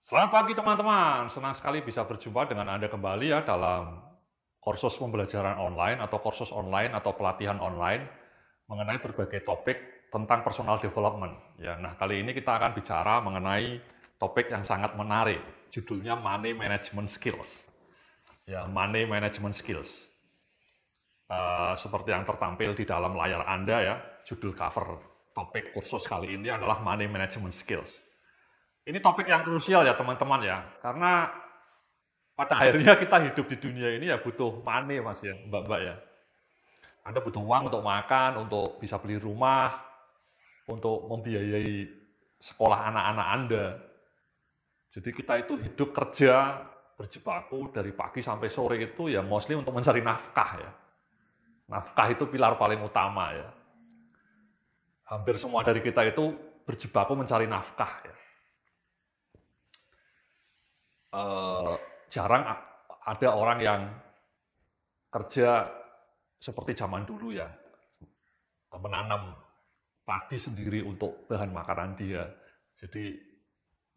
Selamat pagi teman-teman, senang sekali bisa berjumpa dengan Anda kembali ya dalam kursus pembelajaran online atau kursus online atau pelatihan online mengenai berbagai topik tentang personal development. Ya, nah kali ini kita akan bicara mengenai topik yang sangat menarik, judulnya Money Management Skills. Ya, Money Management Skills. Seperti yang tertampil di dalam layar Anda ya, judul cover topik kursus kali ini adalah Money Management Skills. Ini topik yang krusial ya teman-teman ya, karena pada akhirnya kita hidup di dunia ini ya butuh money mas ya, mbak-mbak ya. Anda butuh uang untuk makan, untuk bisa beli rumah, untuk membiayai sekolah anak-anak Anda. Jadi kita itu hidup kerja, berjibaku dari pagi sampai sore itu ya mostly untuk mencari nafkah ya. Nafkah itu pilar paling utama ya. Hampir semua dari kita itu berjibaku mencari nafkah ya. Jarang ada orang yang kerja seperti zaman dulu ya, menanam padi sendiri untuk bahan makanan dia. Jadi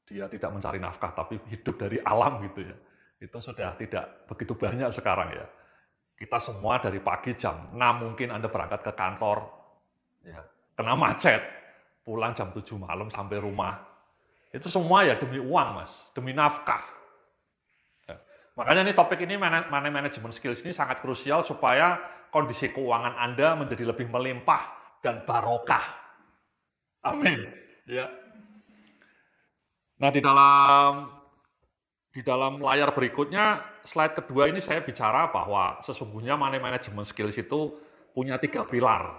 dia tidak mencari nafkah tapi hidup dari alam gitu ya. Itu sudah tidak begitu banyak sekarang ya. Kita semua dari pagi jam 6 mungkin Anda berangkat ke kantor, ya, kena macet, pulang jam 7 malam sampai rumah. Itu semua ya demi uang mas, demi nafkah. Makanya nih topik ini money management skills ini sangat krusial supaya kondisi keuangan Anda menjadi lebih melimpah dan barokah. Amin. Ya. Nah, di dalam layar berikutnya, slide kedua ini saya bicara bahwa sesungguhnya money management skills itu punya 3 pilar.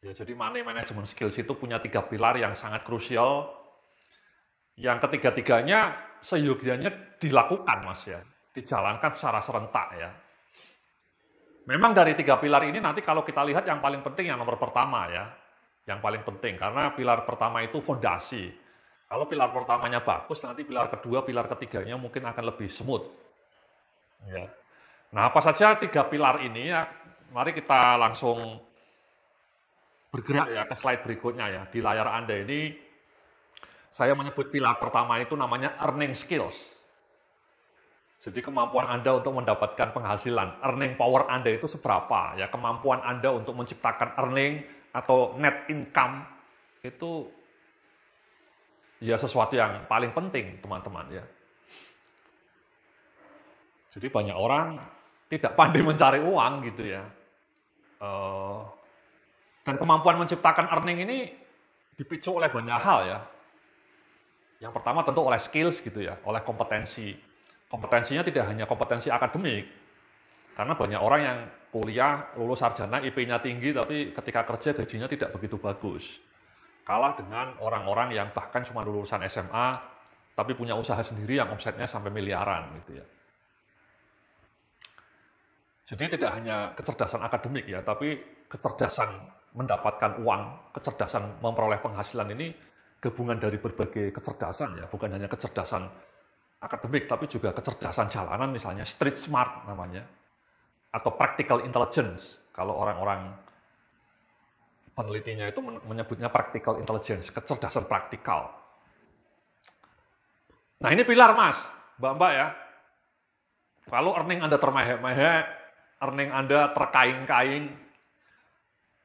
Ya, jadi money management skills itu punya 3 pilar yang sangat krusial. Yang ketiga-tiganya seyogianya dilakukan, Mas ya. Dijalankan secara serentak ya. Memang dari 3 pilar ini nanti kalau kita lihat yang paling penting yang nomor pertama ya. Yang paling penting karena pilar pertama itu fondasi. Kalau pilar pertamanya bagus nanti pilar kedua, pilar ketiganya mungkin akan lebih smooth. Ya. Nah, apa saja 3 pilar ini ya? Mari kita langsung bergerak ya ke slide berikutnya ya. Di layar Anda ini saya menyebut pilar pertama itu namanya earning skills. Jadi kemampuan Anda untuk mendapatkan penghasilan, earning power Anda itu seberapa, ya kemampuan Anda untuk menciptakan earning atau net income itu ya sesuatu yang paling penting teman-teman ya. Jadi banyak orang tidak pandai mencari uang gitu ya. Dan kemampuan menciptakan earning ini dipicu oleh banyak hal ya. Yang pertama tentu oleh skills gitu ya, oleh kompetensi. Kompetensinya tidak hanya kompetensi akademik, karena banyak orang yang kuliah, lulus sarjana, IP-nya tinggi, tapi ketika kerja gajinya tidak begitu bagus. Kalah dengan orang-orang yang bahkan cuma lulusan SMA, tapi punya usaha sendiri yang omsetnya sampai miliaran. Gitu ya. Jadi tidak hanya kecerdasan akademik ya, tapi kecerdasan mendapatkan uang, kecerdasan memperoleh penghasilan ini gabungan dari berbagai kecerdasan ya, bukan hanya kecerdasan akademik, tapi juga kecerdasan jalanan misalnya, street smart namanya, atau practical intelligence, kalau orang-orang penelitinya itu menyebutnya practical intelligence, kecerdasan praktikal. Nah ini pilar mas, mbak-mbak ya, kalau earning Anda termehek-mehek, earning Anda terkaing-kaing,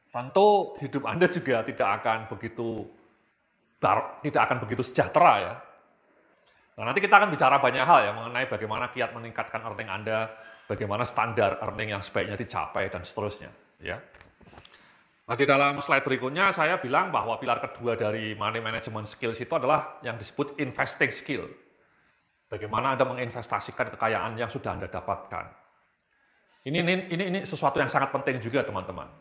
tentu hidup Anda juga tidak akan begitu sejahtera ya. Nah, nanti kita akan bicara banyak hal ya mengenai bagaimana kiat meningkatkan earning Anda, bagaimana standar earning yang sebaiknya dicapai, dan seterusnya. Ya. Nah, di dalam slide berikutnya saya bilang bahwa pilar kedua dari money management skills itu adalah yang disebut investing skill. Bagaimana Anda menginvestasikan kekayaan yang sudah Anda dapatkan. Ini sesuatu yang sangat penting juga, teman-teman.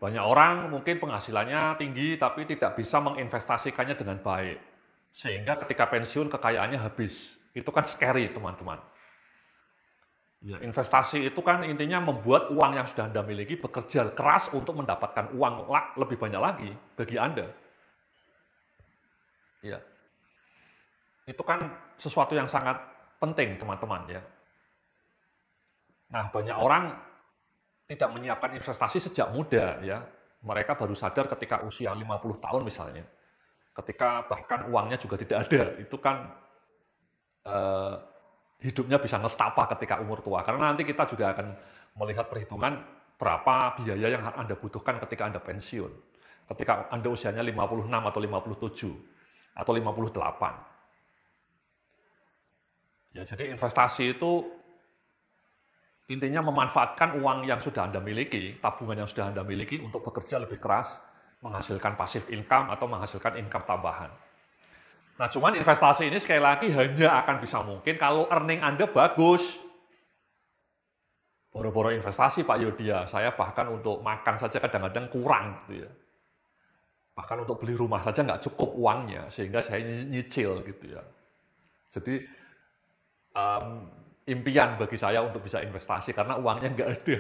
Banyak orang mungkin penghasilannya tinggi, tapi tidak bisa menginvestasikannya dengan baik. Sehingga ketika pensiun kekayaannya habis. Itu kan scary teman-teman. Ya, investasi itu kan intinya membuat uang yang sudah Anda miliki bekerja keras untuk mendapatkan uang lebih banyak lagi bagi Anda. Ya. Itu kan sesuatu yang sangat penting teman-teman ya. Nah, banyak orang tidak menyiapkan investasi sejak muda ya. Mereka baru sadar ketika usia 50 tahun misalnya. Ketika bahkan uangnya juga tidak ada, itu kan eh, hidupnya bisa nestapa ketika umur tua. Karena nanti kita juga akan melihat perhitungan berapa biaya yang Anda butuhkan ketika Anda pensiun. Ketika Anda usianya 56 atau 57 atau 58. Ya, jadi investasi itu intinya memanfaatkan uang yang sudah Anda miliki, tabungan yang sudah Anda miliki untuk bekerja lebih keras, menghasilkan passive income atau menghasilkan income tambahan. Nah, cuman investasi ini sekali lagi hanya akan bisa mungkin kalau earning Anda bagus. Boro-boro investasi Pak Yodia, saya bahkan untuk makan saja kadang-kadang kurang gitu ya. Bahkan untuk beli rumah saja nggak cukup uangnya, sehingga saya nyicil gitu ya. Jadi impian bagi saya untuk bisa investasi karena uangnya nggak ada.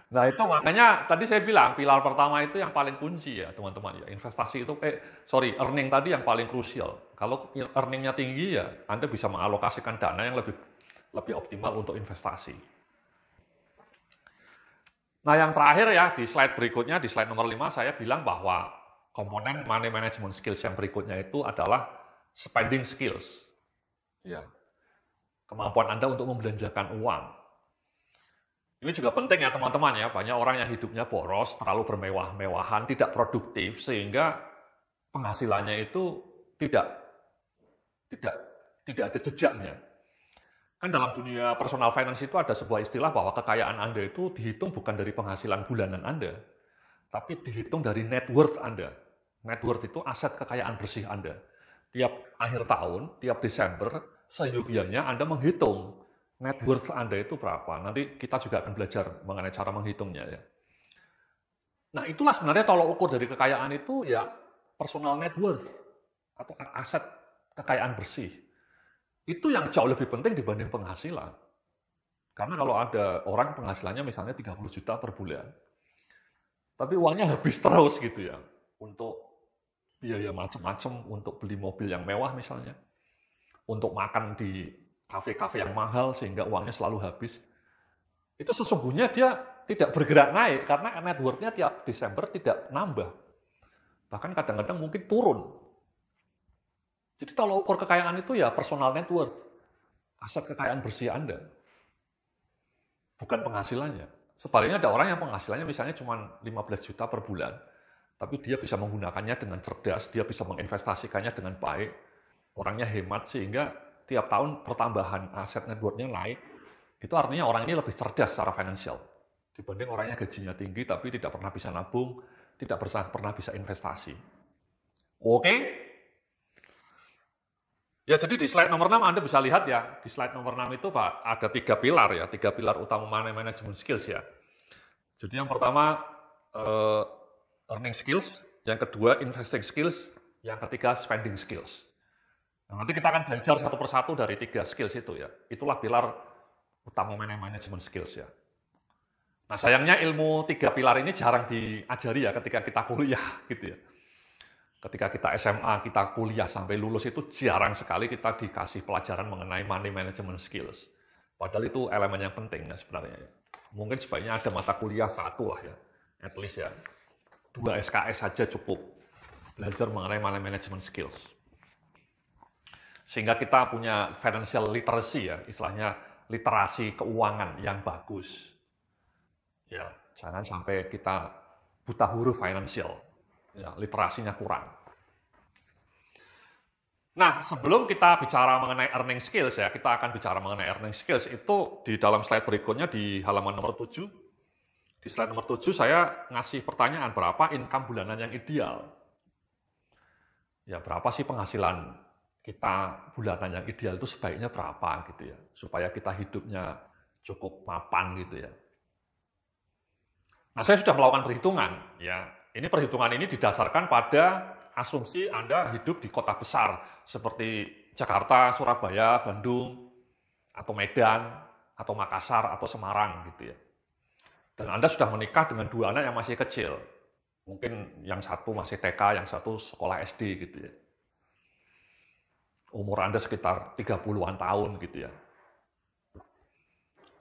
Nah itu makanya tadi saya bilang pilar pertama itu yang paling kunci ya teman-teman ya. Investasi itu, earning tadi yang paling krusial. Kalau earningnya tinggi ya Anda bisa mengalokasikan dana yang lebih optimal untuk investasi. Nah yang terakhir ya di slide berikutnya, di slide nomor 5 saya bilang bahwa komponen money management skills yang berikutnya itu adalah spending skills. Ya. Kemampuan Anda untuk membelanjakan uang. Ini juga penting ya teman-teman ya, banyak orang yang hidupnya boros, terlalu bermewah-mewahan, tidak produktif, sehingga penghasilannya itu tidak ada jejaknya. Kan dalam dunia personal finance itu ada sebuah istilah bahwa kekayaan Anda itu dihitung bukan dari penghasilan bulanan Anda, tapi dihitung dari net worth Anda. Net worth itu aset kekayaan bersih Anda. Tiap akhir tahun, tiap Desember, seyogianya Anda menghitung net worth Anda itu berapa. Nanti kita juga akan belajar mengenai cara menghitungnya ya. Nah itulah sebenarnya tolok ukur dari kekayaan itu ya personal net worth atau aset kekayaan bersih. Itu yang jauh lebih penting dibanding penghasilan. Karena kalau ada orang penghasilannya misalnya 30 juta per bulan, tapi uangnya habis terus gitu ya, untuk biaya macam-macam, untuk beli mobil yang mewah misalnya, untuk makan di kafe-kafe yang mahal sehingga uangnya selalu habis, itu sesungguhnya dia tidak bergerak naik karena net worth-nya tiap Desember tidak nambah. Bahkan kadang-kadang mungkin turun. Jadi tolok ukur kekayaan itu ya personal net worth, aset kekayaan bersih Anda, bukan penghasilannya. Sebaliknya ada orang yang penghasilannya misalnya cuma 15 juta per bulan, tapi dia bisa menggunakannya dengan cerdas, dia bisa menginvestasikannya dengan baik, orangnya hemat sehingga tiap tahun pertambahan aset net worth-nya naik, itu artinya orang ini lebih cerdas secara finansial dibanding orangnya gajinya tinggi tapi tidak pernah bisa nabung, tidak pernah bisa investasi. Oke? Ya jadi di slide nomor 6 Anda bisa lihat ya, di slide nomor 6 itu Pak ada 3 pilar ya, 3 pilar utama money management skills ya. Jadi yang pertama earning skills, yang kedua investing skills, yang ketiga spending skills. Nah, nanti kita akan belajar satu persatu dari 3 skills itu ya. Itulah pilar utama money management skills ya. Nah sayangnya ilmu 3 pilar ini jarang diajari ya ketika kita kuliah gitu ya. Ketika kita SMA, kita kuliah sampai lulus itu jarang sekali kita dikasih pelajaran mengenai money management skills. Padahal itu elemen yang penting ya sebenarnya. Mungkin sebaiknya ada mata kuliah 1 lah ya, at least ya. 2 SKS saja cukup belajar mengenai money management skills. Sehingga kita punya financial literacy ya, istilahnya literasi keuangan yang bagus. Ya, jangan sampai kita buta huruf financial. Ya, literasinya kurang. Nah, sebelum kita bicara mengenai earning skills ya, kita akan bicara mengenai earning skills itu di dalam slide berikutnya di halaman nomor 7. Di slide nomor 7 saya ngasih pertanyaan berapa income bulanan yang ideal. Ya, berapa sih penghasilan kita bulanan yang ideal itu sebaiknya berapa gitu ya, supaya kita hidupnya cukup mapan gitu ya. Nah, saya sudah melakukan perhitungan ya. Ini perhitungan ini didasarkan pada asumsi Anda hidup di kota besar seperti Jakarta, Surabaya, Bandung, atau Medan, atau Makassar, atau Semarang gitu ya. Dan Anda sudah menikah dengan 2 anak yang masih kecil. Mungkin yang satu masih TK, yang satu sekolah SD gitu ya. Umur Anda sekitar 30-an tahun gitu ya.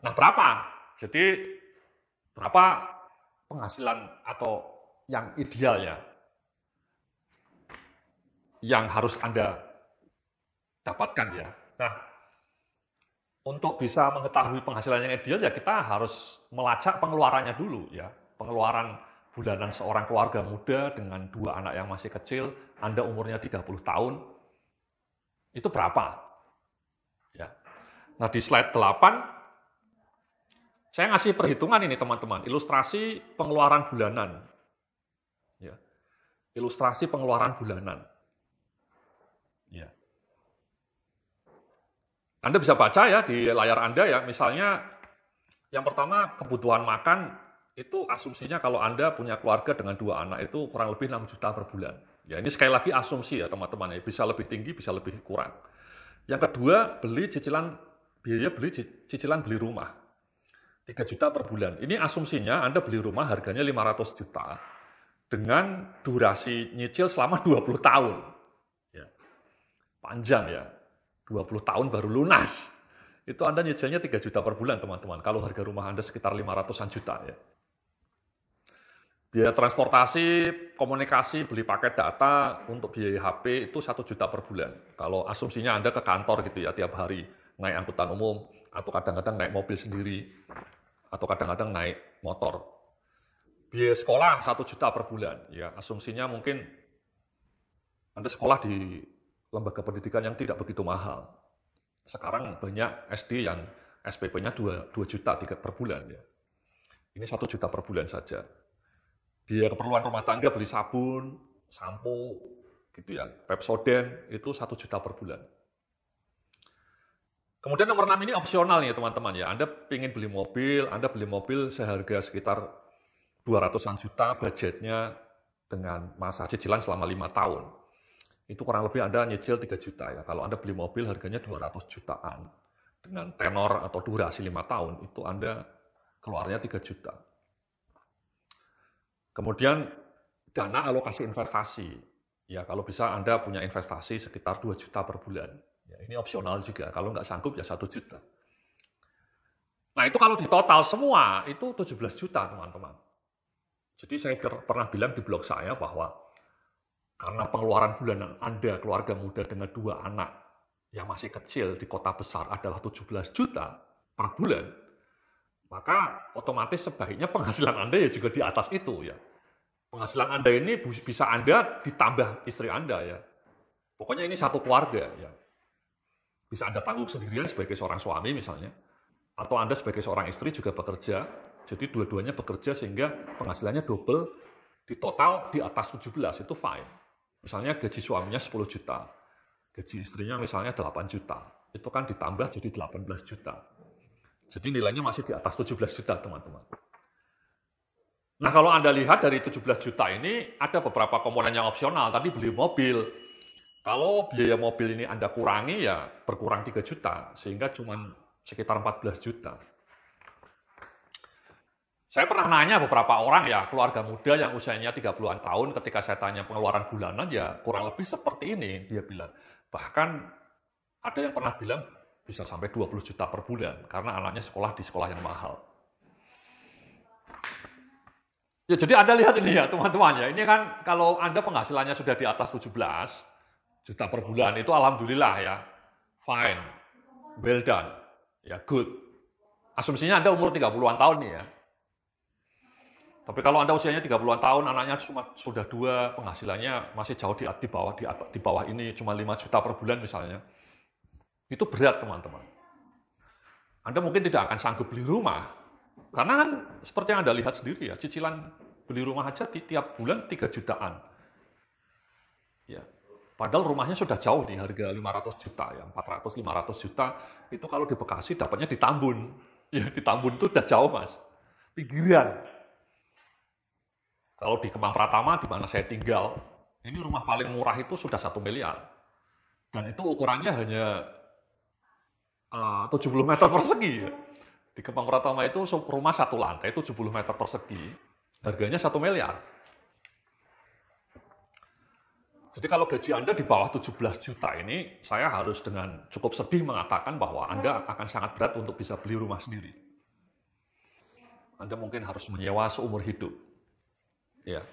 Nah, berapa? Jadi berapa penghasilan atau yang ideal ya, yang harus Anda dapatkan ya. Nah, untuk bisa mengetahui penghasilan yang ideal ya kita harus melacak pengeluarannya dulu ya. Pengeluaran bulanan seorang keluarga muda dengan 2 anak yang masih kecil, Anda umurnya 30 tahun, itu berapa? Ya. Nah di slide 8, saya ngasih perhitungan ini teman-teman, ilustrasi pengeluaran bulanan. Ya. Ilustrasi pengeluaran bulanan. Ya. Anda bisa baca ya di layar Anda ya, misalnya yang pertama kebutuhan makan itu asumsinya kalau Anda punya keluarga dengan 2 anak itu kurang lebih 6 juta per bulan. Ya ini sekali lagi asumsi ya teman-teman ya, bisa lebih tinggi, bisa lebih kurang. Yang kedua, biaya beli cicilan beli rumah. 3 juta per bulan. Ini asumsinya Anda beli rumah harganya 500 juta dengan durasi nyicil selama 20 tahun. Ya. Panjang ya. 20 tahun baru lunas. Itu Anda nyicilnya 3 juta per bulan, teman-teman. Kalau harga rumah Anda sekitar 500-an juta ya. Biaya transportasi, komunikasi, beli paket data, untuk biaya HP itu 1 juta per bulan. Kalau asumsinya Anda ke kantor gitu ya, tiap hari naik angkutan umum, atau kadang-kadang naik mobil sendiri, atau kadang-kadang naik motor. Biaya sekolah 1 juta per bulan. Ya, asumsinya mungkin Anda sekolah di lembaga pendidikan yang tidak begitu mahal. Sekarang banyak SD yang SPP-nya 2 juta per bulan. Ya. Ini 1 juta per bulan saja. Biaya keperluan rumah tangga, beli sabun, sampo, gitu ya, Pepsodent, itu 1 juta per bulan. Kemudian nomor 6 ini opsional nih teman-teman ya. Anda ingin beli mobil seharga sekitar 200-an juta, budgetnya dengan masa cicilan selama 5 tahun. Itu kurang lebih Anda nyicil 3 juta ya. Kalau Anda beli mobil harganya 200 jutaan. Dengan tenor atau durasi 5 tahun, itu Anda keluarnya 3 juta. Kemudian dana alokasi investasi. Ya, kalau bisa Anda punya investasi sekitar 2 juta per bulan. Ya, ini opsional juga. Kalau nggak sanggup ya 1 juta. Nah, itu kalau di total semua, itu 17 juta teman-teman. Jadi saya pernah bilang di blog saya bahwa karena pengeluaran bulanan Anda, keluarga muda dengan 2 anak yang masih kecil di kota besar adalah 17 juta per bulan, maka otomatis sebaiknya penghasilan Anda ya juga di atas itu ya. Penghasilan Anda ini bisa Anda ditambah istri Anda ya. Pokoknya ini satu keluarga ya. Bisa Anda tanggung sendirian sebagai seorang suami misalnya, atau Anda sebagai seorang istri juga bekerja, jadi dua-duanya bekerja sehingga penghasilannya double, di total di atas 17, itu fine. Misalnya gaji suaminya 10 juta, gaji istrinya misalnya 8 juta, itu kan ditambah jadi 18 juta. Jadi nilainya masih di atas 17 juta teman-teman. Nah kalau Anda lihat dari 17 juta ini ada beberapa komponen yang opsional, tadi beli mobil. Kalau biaya mobil ini Anda kurangi ya berkurang 3 juta, sehingga cuma sekitar 14 juta. Saya pernah nanya beberapa orang ya, keluarga muda yang usianya 30-an tahun, ketika saya tanya pengeluaran bulanan ya kurang lebih seperti ini, dia bilang. Bahkan ada yang pernah bilang bisa sampai 20 juta per bulan, karena anaknya sekolah di sekolah yang mahal. Ya jadi Anda lihat ini ya teman-teman ya, ini kan kalau Anda penghasilannya sudah di atas 17 juta per bulan, itu alhamdulillah ya, fine, well done, ya good. Asumsinya Anda umur 30-an tahun nih ya. Tapi kalau Anda usianya 30-an tahun, anaknya sudah 2, penghasilannya masih jauh di bawah ini, cuma 5 juta per bulan misalnya. Itu berat teman-teman. Anda mungkin tidak akan sanggup beli rumah. Karena kan seperti yang Anda lihat sendiri ya, cicilan beli rumah aja tiap bulan 3 jutaan. Ya. Padahal rumahnya sudah jauh nih, harga 500 juta ya, 400-500 juta. Itu kalau di Bekasi dapatnya di Tambun. Ya, di Tambun itu udah jauh mas. Pinggiran. Kalau di Kemang Pratama, di mana saya tinggal, ini rumah paling murah itu sudah 1 miliar. Dan itu ukurannya hanya 70 meter persegi. Di Kemang Pratama itu rumah 1 lantai, 70 meter persegi. Harganya 1 miliar. Jadi kalau gaji Anda di bawah 17 juta ini, saya harus dengan cukup sedih mengatakan bahwa Anda akan sangat berat untuk bisa beli rumah sendiri. Anda mungkin harus menyewa seumur hidup. Ya.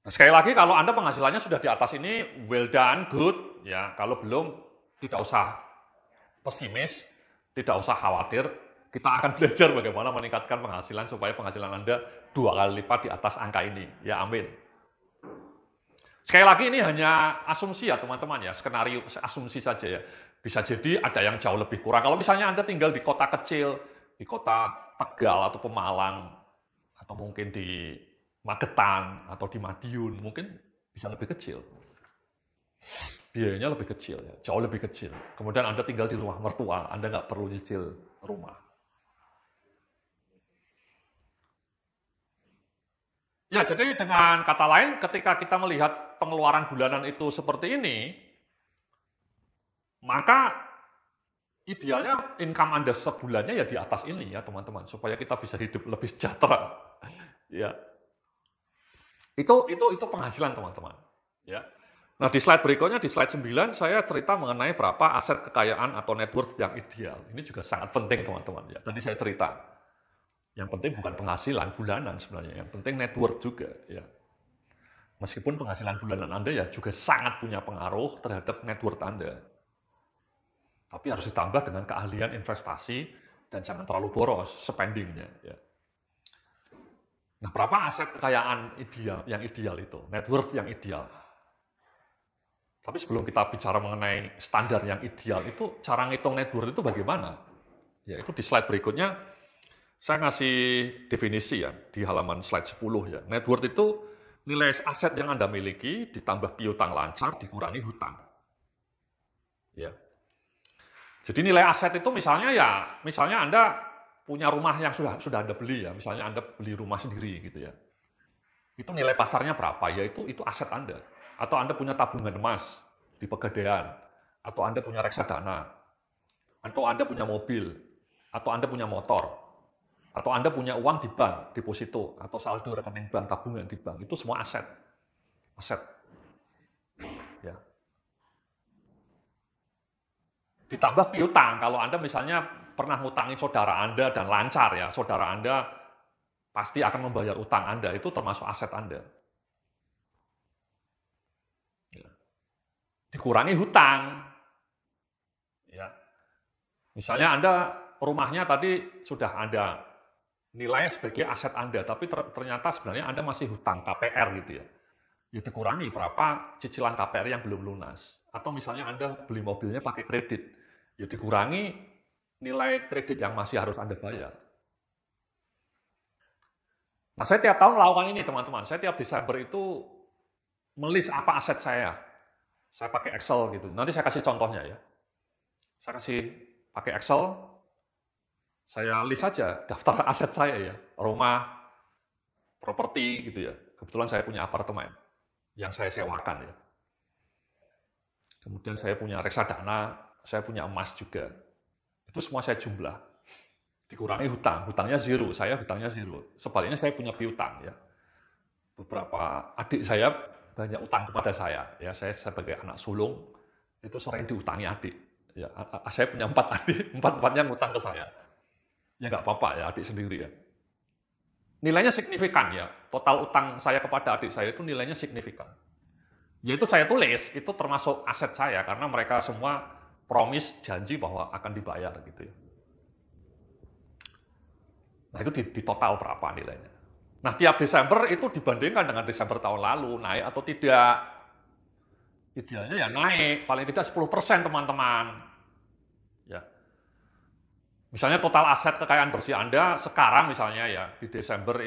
Nah, sekali lagi kalau Anda penghasilannya sudah di atas ini, well done, good. Ya, kalau belum, tidak usah pesimis, tidak usah khawatir. Kita akan belajar bagaimana meningkatkan penghasilan supaya penghasilan Anda 2 kali lipat di atas angka ini. Ya, amin. Sekali lagi ini hanya asumsi ya teman-teman ya, skenario asumsi saja ya. Bisa jadi ada yang jauh lebih kurang. Kalau misalnya Anda tinggal di kota kecil, di kota Tegal atau Pemalang, atau mungkin di Magetan atau di Madiun, mungkin bisa lebih kecil. Biayanya lebih kecil ya, jauh lebih kecil. Kemudian Anda tinggal di rumah mertua, Anda nggak perlu nyicil rumah. Ya, jadi dengan kata lain, ketika kita melihat pengeluaran bulanan itu seperti ini, maka idealnya income Anda sebulannya ya di atas ini ya teman-teman, supaya kita bisa hidup lebih sejahtera. Ya, itu penghasilan teman-teman. Ya. Nah di slide berikutnya, di slide 9, saya cerita mengenai berapa aset kekayaan atau net worth yang ideal. Ini juga sangat penting teman-teman. Ya. Tadi saya cerita. Yang penting bukan penghasilan bulanan sebenarnya, yang penting net worth juga. Ya. Meskipun penghasilan bulanan Anda ya juga sangat punya pengaruh terhadap net worth Anda. Tapi harus ditambah dengan keahlian investasi dan jangan terlalu boros spendingnya. Ya. Nah, berapa aset kekayaan ideal, yang ideal itu, net worth yang ideal. Tapi sebelum kita bicara mengenai standar yang ideal itu, cara ngitung net worth itu bagaimana? Ya, itu di slide berikutnya. Saya ngasih definisi ya, di halaman slide 10 ya. Net worth itu nilai aset yang Anda miliki, ditambah piutang lancar, dikurangi hutang. Ya. Jadi nilai aset itu misalnya Anda punya rumah yang sudah Anda beli ya, misalnya Anda beli rumah sendiri gitu ya. Itu nilai pasarnya berapa? Ya itu aset Anda. Atau Anda punya tabungan emas di Pegadaian, atau Anda punya reksadana, atau Anda punya mobil, atau Anda punya motor. Atau Anda punya uang di bank, deposito, atau saldo rekening bank, tabungan di bank, itu semua aset. Aset. Ya. Ditambah piutang, kalau Anda misalnya pernah ngutangi saudara Anda dan lancar ya, saudara Anda pasti akan membayar utang Anda, itu termasuk aset Anda. Ya. Dikurangi hutang. Ya. Misalnya Anda rumahnya tadi sudah Anda nilainya sebagai aset Anda, tapi ternyata sebenarnya Anda masih hutang KPR gitu ya. Ya dikurangi berapa cicilan KPR yang belum lunas. Atau misalnya Anda beli mobilnya pakai kredit, ya dikurangi nilai kredit yang masih harus Anda bayar. Nah, saya tiap tahun melakukan ini teman-teman. Saya tiap Desember itu melis apa aset saya. Saya pakai Excel gitu. Nanti saya kasih contohnya ya. Saya kasih pakai Excel, saya list saja daftar aset saya ya, rumah, properti gitu ya. Kebetulan saya punya apartemen yang saya sewakan ya. Kemudian saya punya reksadana, saya punya emas juga. Itu semua saya jumlah. Dikurangi hutang, hutangnya zero, saya hutangnya zero. Sebaliknya saya punya piutang ya. Beberapa adik saya banyak utang kepada saya ya. Saya sebagai anak sulung itu sering diutangi adik. Ya, saya punya 4 adik, 4-4-nya ngutang ke saya. Ya nggak apa-apa ya, adik sendiri ya. Nilainya signifikan ya, total utang saya kepada adik saya itu nilainya signifikan. Yaitu saya tulis, itu termasuk aset saya, karena mereka semua promise, janji bahwa akan dibayar gitu ya. Nah itu di total berapa nilainya. Nah tiap Desember itu dibandingkan dengan Desember tahun lalu, naik atau tidak. Idealnya ya naik, paling tidak 10% teman-teman. Ya. Misalnya total aset kekayaan bersih Anda sekarang misalnya ya, di Desember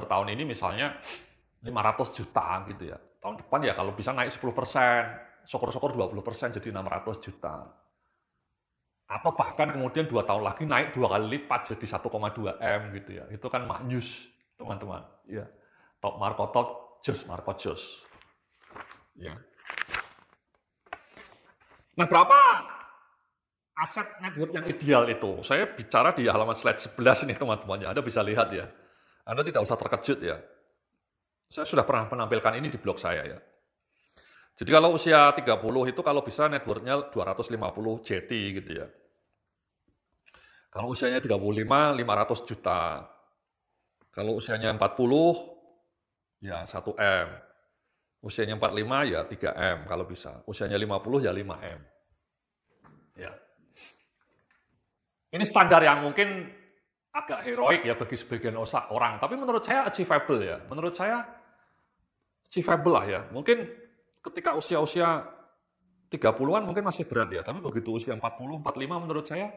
tahun ini misalnya 500 juta gitu ya. Tahun depan ya kalau bisa naik 10%, syukur-syukur 20% jadi 600 juta. Atau bahkan kemudian 2 tahun lagi naik 2 kali lipat jadi 1,2 M gitu ya. Itu kan maknyus teman-teman. Ya. Top Marco Top, Jos Marco Jos. Ya. Nah berapa aset net worth yang ideal itu? Saya bicara di halaman slide 11 ini teman-teman. Anda bisa lihat ya. Anda tidak usah terkejut ya. Saya sudah pernah menampilkan ini di blog saya ya. Jadi kalau usia 30 itu kalau bisa net worth-nya 250 JT gitu ya. Kalau usianya 35, 500 juta. Kalau usianya 40, ya 1 M. Usianya 45, ya 3 M kalau bisa. Usianya 50, ya 5 M. Ya. Ini standar yang mungkin agak heroik ya bagi sebagian orang, tapi menurut saya achievable ya. Menurut saya achievable lah ya. Mungkin ketika usia-usia 30-an mungkin masih berat ya, tapi begitu usia 40, 45 menurut saya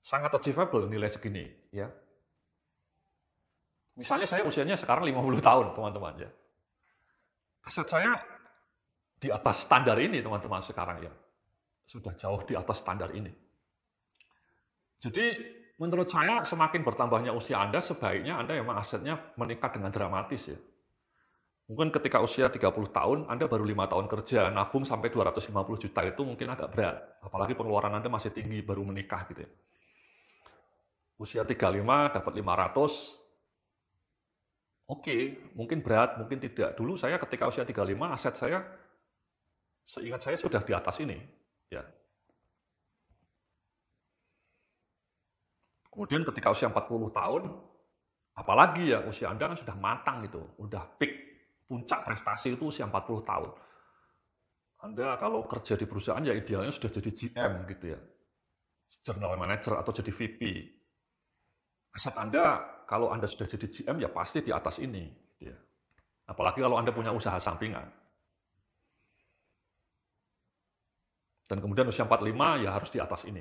sangat achievable nilai segini ya. Misalnya saya usianya sekarang 50 tahun, teman-teman ya. Aset saya di atas standar ini, teman-teman, sekarang ya. Sudah jauh di atas standar ini. Jadi, menurut saya semakin bertambahnya usia Anda, sebaiknya Anda memang asetnya meningkat dengan dramatis ya. Mungkin ketika usia 30 tahun, Anda baru 5 tahun kerja, nabung sampai 250 juta itu mungkin agak berat. Apalagi pengeluaran Anda masih tinggi, baru menikah gitu ya. Usia 35 dapat 500, oke, mungkin berat, mungkin tidak. Dulu saya ketika usia 35, aset saya, seingat saya sudah di atas ini. Ya. Kemudian ketika usia 40 tahun, apalagi ya usia Anda kan sudah matang gitu, udah peak, puncak prestasi itu usia 40 tahun. Anda kalau kerja di perusahaan ya idealnya sudah jadi GM gitu ya, general manager atau jadi VP. Aset Anda kalau Anda sudah jadi GM ya pasti di atas ini. Gitu ya. Apalagi kalau Anda punya usaha sampingan. Dan kemudian usia 45 ya harus di atas ini.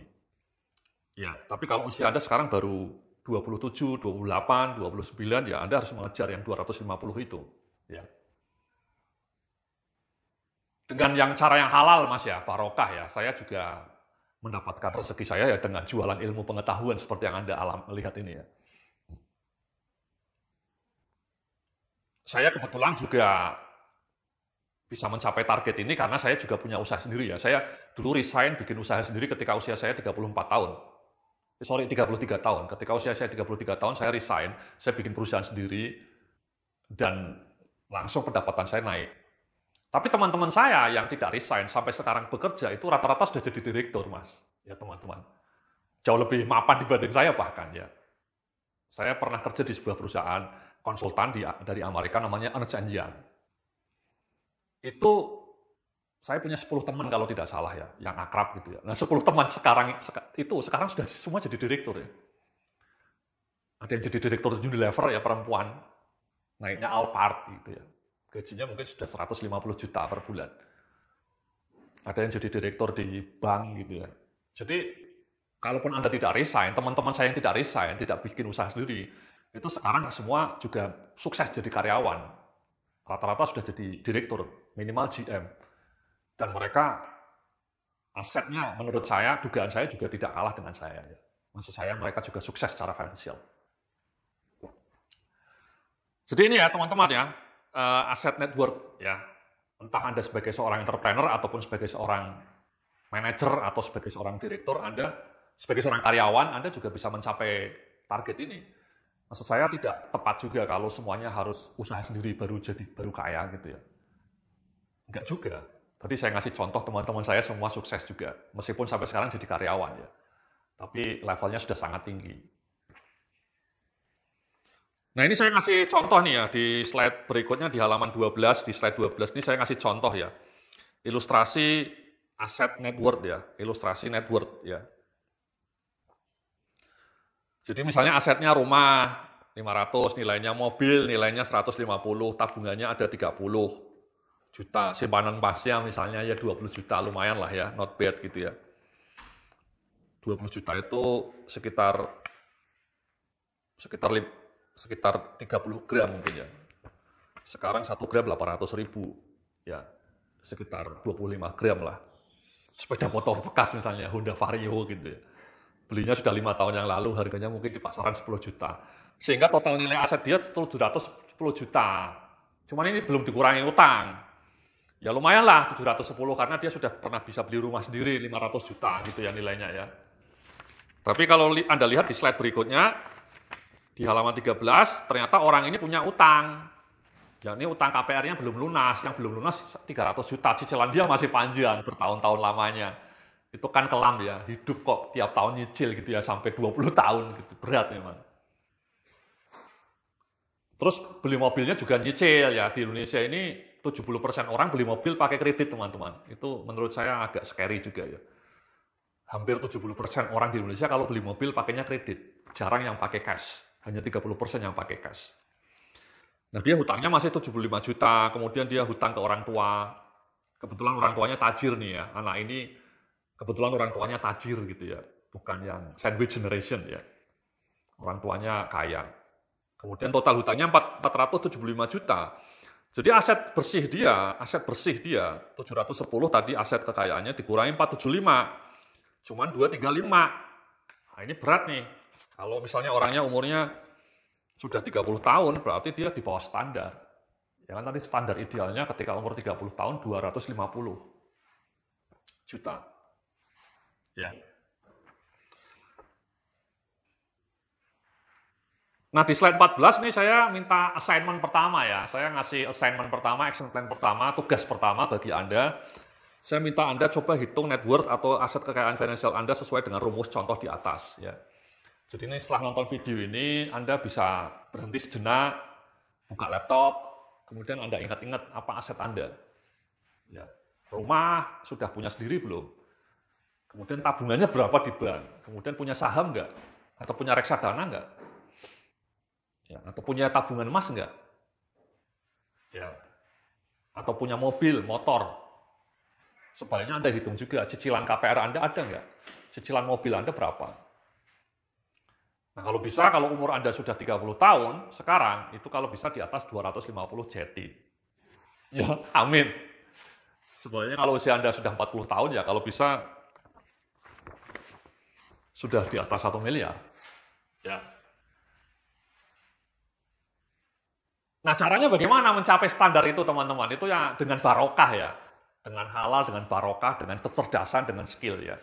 Ya, tapi kalau usia Anda sekarang baru 27, 28, 29, ya Anda harus mengejar yang 250 itu. Ya. Dengan cara yang halal, Mas ya, barokah ya. Saya juga mendapatkan rezeki saya ya dengan jualan ilmu pengetahuan seperti yang Anda lihat ini ya. Saya kebetulan juga bisa mencapai target ini karena saya juga punya usaha sendiri ya. Saya dulu resign bikin usaha sendiri ketika usia saya 34 tahun. 33 tahun. Ketika usia saya 33 tahun, saya resign, saya bikin perusahaan sendiri, dan langsung pendapatan saya naik. Tapi teman-teman saya yang tidak resign, sampai sekarang bekerja, itu rata-rata sudah jadi direktur, Mas. Ya, teman-teman. Jauh lebih mapan dibanding saya bahkan, ya. Saya pernah kerja di sebuah perusahaan konsultan dari Amerika, namanya Ernst & Young. Itu saya punya 10 teman kalau tidak salah ya, yang akrab gitu ya. Nah 10 teman sekarang sudah semua jadi direktur ya. Ada yang jadi direktur Unilever ya, perempuan, naiknya Alphard gitu ya. Gajinya mungkin sudah 150 juta per bulan. Ada yang jadi direktur di bank gitu ya. Jadi kalaupun Anda tidak resign, teman-teman saya yang tidak resign, tidak bikin usaha sendiri, itu sekarang semua juga sukses jadi karyawan. Rata-rata sudah jadi direktur, minimal GM. Dan mereka asetnya menurut saya, dugaan saya juga tidak kalah dengan saya. Ya. Maksud saya mereka juga sukses secara finansial. Jadi ini ya teman-teman ya, aset net worth ya. Entah Anda sebagai seorang entrepreneur ataupun sebagai seorang manajer atau sebagai seorang direktur, Anda sebagai seorang karyawan, Anda juga bisa mencapai target ini. Maksud saya tidak tepat juga kalau semuanya harus usaha sendiri baru kaya gitu ya. Enggak juga. Tadi saya ngasih contoh teman-teman saya semua sukses juga, meskipun sampai sekarang jadi karyawan ya. Tapi levelnya sudah sangat tinggi. Nah ini saya ngasih contoh nih ya, di slide berikutnya di halaman 12, di slide 12 ini saya ngasih contoh ya. Ilustrasi aset net worth ya, ilustrasi net worth ya. Jadi misalnya asetnya rumah 500, nilainya mobil, nilainya 150, tabungannya ada 30 juta, simpanan pasnya misalnya ya 20 juta, lumayan lah ya, not bad gitu ya. 20 juta itu sekitar 30 gram mungkin ya. Sekarang 1 gram 800.000 ya, sekitar 25 gram lah. Sepeda motor bekas misalnya, Honda Vario gitu ya. Belinya sudah 5 tahun yang lalu, harganya mungkin di pasaran 10 juta. Sehingga total nilai aset dia 710 juta. Cuman ini belum dikurangi utang. Ya lumayan lah 710 karena dia sudah pernah bisa beli rumah sendiri 500 juta gitu ya nilainya ya. Tapi kalau Anda lihat di slide berikutnya, di halaman 13, ternyata orang ini punya utang. Ya ini utang KPR-nya belum lunas, yang belum lunas 300 juta, cicilan dia masih panjang, bertahun-tahun lamanya. Itu kan kelam ya, hidup kok tiap tahun nyicil gitu ya, sampai 20 tahun gitu, berat memang. Terus beli mobilnya juga nyicil ya, di Indonesia ini 70% orang beli mobil pakai kredit teman-teman. Itu menurut saya agak scary juga ya. Hampir 70% orang di Indonesia kalau beli mobil pakainya kredit. Jarang yang pakai cash. Hanya 30% yang pakai cash. Nah, dia hutangnya masih 75 juta. Kemudian dia hutang ke orang tua. Kebetulan orang tuanya tajir nih ya. Anak ini kebetulan orang tuanya tajir gitu ya. Bukan yang sandwich generation ya. Orang tuanya kaya. Kemudian total hutangnya 475 juta. Jadi aset bersih dia 710 tadi aset kekayaannya dikurangi 475. Cuman 235. Nah, ini berat nih. Kalau misalnya orangnya umurnya sudah 30 tahun, berarti dia di bawah standar. Ya kan tadi standar idealnya ketika umur 30 tahun 250 juta. Ya. Nah, di slide 14 nih saya minta assignment pertama ya. Saya ngasih assignment pertama, action plan pertama, tugas pertama bagi Anda. Saya minta Anda coba hitung net worth atau aset kekayaan finansial Anda sesuai dengan rumus contoh di atas. Ya. Jadi ini setelah nonton video ini, Anda bisa berhenti sejenak, buka laptop, kemudian Anda ingat-ingat apa aset Anda. Ya. Rumah sudah punya sendiri belum? Kemudian tabungannya berapa di bank? Kemudian punya saham nggak? Atau punya reksadana nggak? Ya. Atau punya tabungan emas nggak? Ya. Atau punya mobil, motor? Sebaliknya Anda hitung juga, cicilan KPR Anda ada nggak? Cicilan mobil Anda berapa? Nah, kalau bisa, kalau umur Anda sudah 30 tahun, sekarang, itu kalau bisa di atas 250 jeti. Ya, amin. Sebenarnya kalau usia Anda sudah 40 tahun, ya kalau bisa, sudah di atas 1 miliar. Ya. Nah, caranya bagaimana mencapai standar itu, teman-teman? Itu ya dengan barokah ya. Dengan halal, dengan barokah, dengan kecerdasan, dengan skill ya.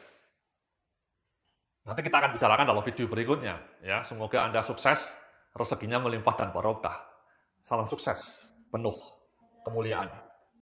Nanti kita akan bicarakan dalam video berikutnya ya. Semoga Anda sukses, rezekinya melimpah dan barokah. Salam sukses, penuh kemuliaan.